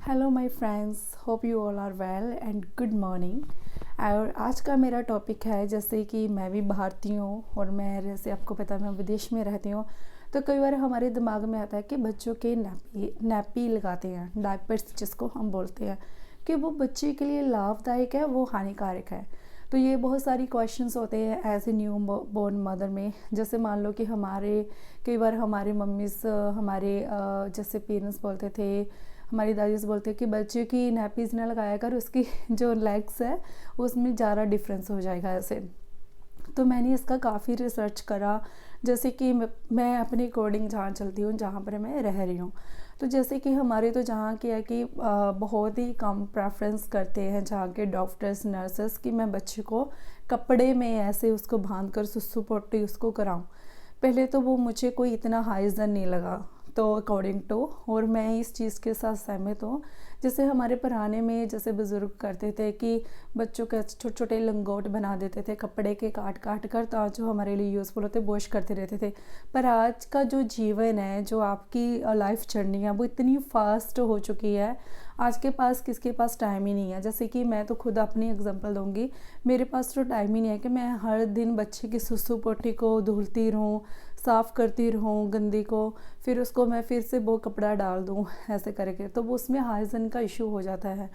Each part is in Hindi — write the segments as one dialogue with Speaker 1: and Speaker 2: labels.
Speaker 1: Hello my friends, hope you all are well and good morning. और आज का मेरा टॉपिक है, जैसे कि मैं भी भारतीय हूँ और मैं, जैसे आपको पता है, मैं विदेश में रहती हूँ। तो कई बार हमारे दिमाग में आता है कि बच्चों के नैपी नैपी लगाते हैं, डायपर्स जिसको हम बोलते हैं, कि वो बच्चे के लिए लाभदायक है, वो हानिकारक है। तो ये बहुत सारी क्वेश्चंस होते हैं as a newborn mother में। जैसे मान लो कि कई बार हमारे मम्मीज़ हमारे जैसे पेरेंट्स बोलते थे, हमारी दादी से बोलते हैं कि बच्चे की नैपीज़ ना लगाया कर, उसकी जो लेग्स है उसमें ज़्यादा डिफरेंस हो जाएगा ऐसे। तो मैंने इसका काफ़ी रिसर्च करा, जैसे कि मैं अपने अकॉर्डिंग जहाँ चलती हूँ, जहाँ पर मैं रह रही हूँ। तो जैसे कि हमारे तो जहाँ की है कि बहुत ही कम प्रेफरेंस करते हैं जहाँ के डॉक्टर्स नर्सेस कि मैं बच्चे को कपड़े में ऐसे उसको बांध कर सुसु पोटी उसको कराऊँ। पहले तो वो मुझे कोई इतना हाइजन नहीं लगा, तो अकॉर्डिंग टू, और मैं इस चीज़ के साथ सहमत हूँ। जैसे हमारे पुराने में जैसे बुज़ुर्ग करते थे कि बच्चों के छोटे छोटे लंगोट बना देते थे कपड़े के काट काट कर, तो जो हमारे लिए यूज़फुल होते वॉश करते रहते थे। पर आज का जो जीवन है, जो आपकी लाइफ जर्नी है, वो इतनी फास्ट हो चुकी है, आज के पास किसके पास टाइम ही नहीं है। जैसे कि मैं तो खुद अपनी एग्जांपल दूंगी, मेरे पास तो टाइम ही नहीं है कि मैं हर दिन बच्चे की सुसु पोटी को धुलती रहूँ, साफ़ करती रहूँ गंदी को, फिर उसको मैं फिर से वो कपड़ा डाल दूँ ऐसे करके, तो वो उसमें हाइजीन का इशू हो जाता है।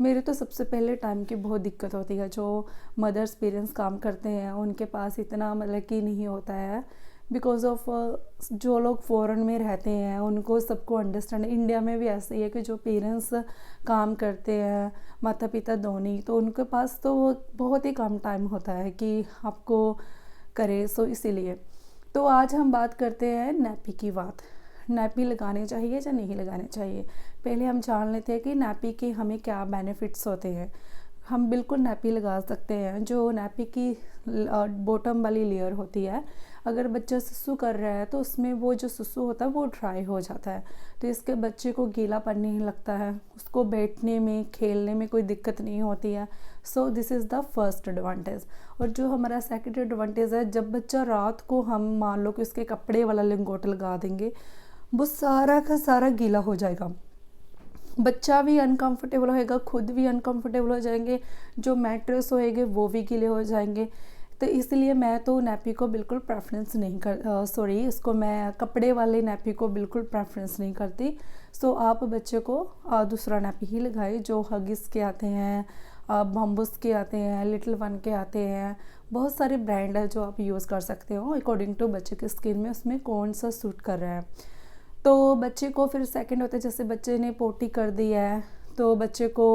Speaker 1: मेरे तो सबसे पहले टाइम की बहुत दिक्कत होती है। जो मदर्स पेरेंट्स काम करते हैं उनके पास इतना मतलब कि नहीं होता है, बिकॉज ऑफ जो लोग फ़ॉरेन में रहते हैं उनको सबको अंडरस्टैंड, इंडिया में भी ऐसे ही है कि जो पेरेंट्स काम करते हैं, माता पिता दोनों, तो उनके पास तो बहुत ही कम टाइम होता है कि आपको करे। सो इसीलिए तो आज हम बात करते हैं नैपी की बात। नैपी लगाने चाहिए या नहीं लगाने चाहिए। पहले हम जान लेते हैं कि नैपी के हमें क्या बेनिफिट्स होते हैं। हम बिल्कुल नैपी लगा सकते हैं। जो नैपी की बॉटम वाली लेयर होती है, अगर बच्चा सुसु कर रहा है तो उसमें वो जो सुसु होता है वो ड्राई हो जाता है, तो इसके बच्चे को गीलापन नहीं लगता है, उसको बैठने में खेलने में कोई दिक्कत नहीं होती है। So this is the first advantage. और जो हमारा सेकंड एडवांटेज है, जब बच्चा रात को, हम मान लो कि उसके कपड़े वाला लिंगोट लगा देंगे, वो सारा का सारा गीला हो जाएगा, बच्चा भी अनकंफर्टेबल होएगा, खुद भी अनकंफर्टेबल हो जाएंगे, जो मैट्रेस होएंगे वो भी गीले हो जाएंगे। तो इसलिए मैं तो नैपी को बिल्कुल प्रेफरेंस नहीं कर सॉरी इसको मैं कपड़े वाले नैपी को बिल्कुल प्रेफरेंस नहीं करती। सो आप बच्चे को दूसरा नैपी ही लगाए, जो हगिस के आते हैं, बम्बूस के आते हैं, लिटिल वन के आते हैं, बहुत सारे ब्रांड है जो आप यूज़ कर सकते हो अकॉर्डिंग टू बच्चे की स्किन में उसमें कौन सा सूट कर रहा है। तो बच्चे को फिर सेकंड होता है, जैसे बच्चे ने पोटी कर दी है तो बच्चे को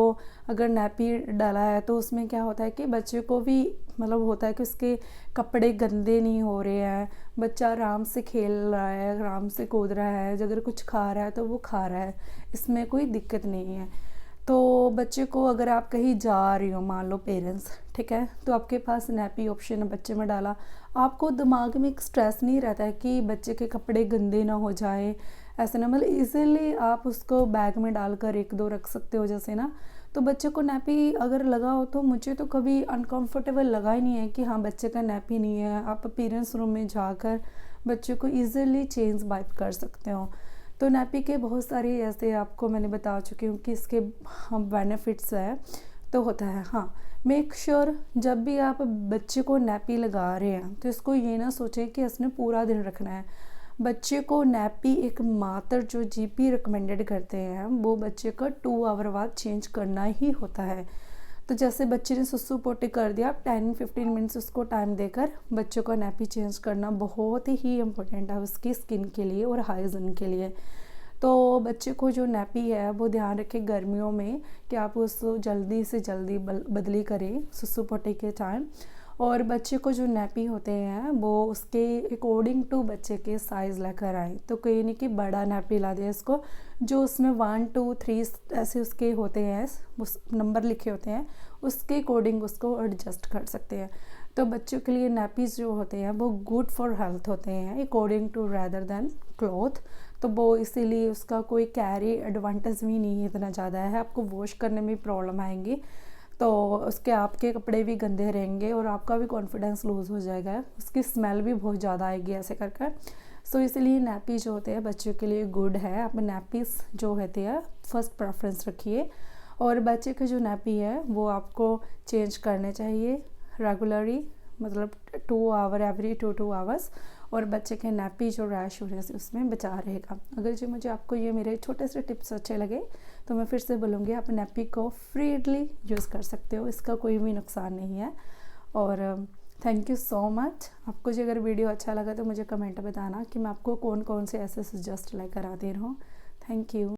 Speaker 1: अगर नैपी डाला है तो उसमें क्या होता है कि बच्चे को भी मतलब होता है कि उसके कपड़े गंदे नहीं हो रहे हैं, बच्चा आराम से खेल रहा है, आराम से कूद रहा है, अगर कुछ खा रहा है तो वो खा रहा है, इसमें कोई दिक्कत नहीं है। तो बच्चे को अगर आप कहीं जा रही हो, मान लो पेरेंट्स, ठीक है, तो आपके पास नैपी ऑप्शन है, बच्चे में डाला, आपको दिमाग में एक स्ट्रेस नहीं रहता है कि बच्चे के कपड़े गंदे ना हो जाए, ऐसे ना, मतलब इजीली आप उसको बैग में डालकर एक दो रख सकते हो जैसे ना। तो बच्चे को नैपी अगर लगा हो तो मुझे तो कभी अनकंफर्टेबल लगा ही नहीं है कि हाँ बच्चे का नैपी नहीं है। आप पेरेंट्स रूम में जाकर बच्चे को ईज़िली चेंज वाइप कर सकते हो। तो नैपी के बहुत सारे ऐसे आपको मैंने बता चुकी हूँ कि इसके बेनिफिट्स है। तो होता है, हाँ, मेक श्योर जब भी आप बच्चे को नैपी लगा रहे हैं तो इसको ये ना सोचें कि इसने पूरा दिन रखना है। बच्चे को नैपी एक मात्र जो जीपी रिकमेंडेड करते हैं वो बच्चे का 2 आवर बाद चेंज करना ही होता है। तो जैसे बच्चे ने सुसु पोटी कर दिया, आप 10-15 मिनट्स उसको टाइम देकर बच्चों का नैपी चेंज करना बहुत ही इम्पोर्टेंट है उसकी स्किन के लिए और हाइजीन के लिए। तो बच्चे को जो नैपी है वो ध्यान रखें गर्मियों में कि आप उसको जल्दी से जल्दी बदली करें सुसु पोटी के टाइम। और बच्चे को जो नैपी होते हैं वो उसके अकॉर्डिंग टू बच्चे के साइज़ लेकर आए। तो कहीं नहीं कि बड़ा नैपी ला दिया इसको, जो उसमें 1 2 3 ऐसे उसके होते हैं, उस नंबर लिखे होते हैं, उसके अकॉर्डिंग उसको एडजस्ट कर सकते हैं। तो बच्चों के लिए नैपीज़ जो होते हैं वो गुड फॉर हेल्थ होते हैं according to rather than cloth. तो वो इसीलिए उसका कोई कैरी एडवांटेज भी नहीं है इतना ज़्यादा है, आपको वॉश करने में प्रॉब्लम आएंगी, तो उसके आपके कपड़े भी गंदे रहेंगे और आपका भी कॉन्फिडेंस लूज़ हो जाएगा, उसकी स्मेल भी बहुत ज़्यादा आएगी ऐसे करके। सो इसलिए नैपी जो होते हैं बच्चों के लिए गुड है। आप नैपीस जो होते हैं फर्स्ट प्रेफरेंस रखिए, और बच्चे का जो नैपी है वो आपको चेंज करने चाहिए रेगुलरली, मतलब 2 आवर एवरी 2 आवर्स, और बच्चे के नैपी जो रैश होने से उसमें बचा रहेगा। अगर जो मुझे आपको ये मेरे छोटे से टिप्स अच्छे लगे तो मैं फिर से बोलूँगी आप नैपी को फ्रीली यूज़ कर सकते हो, इसका कोई भी नुकसान नहीं है। और थैंक यू सो मच। आपको जो अगर वीडियो अच्छा लगा तो मुझे कमेंट बताना कि मैं आपको कौन कौन से ऐसे सजेस्ट लेकर आती रहूँ। Thank you.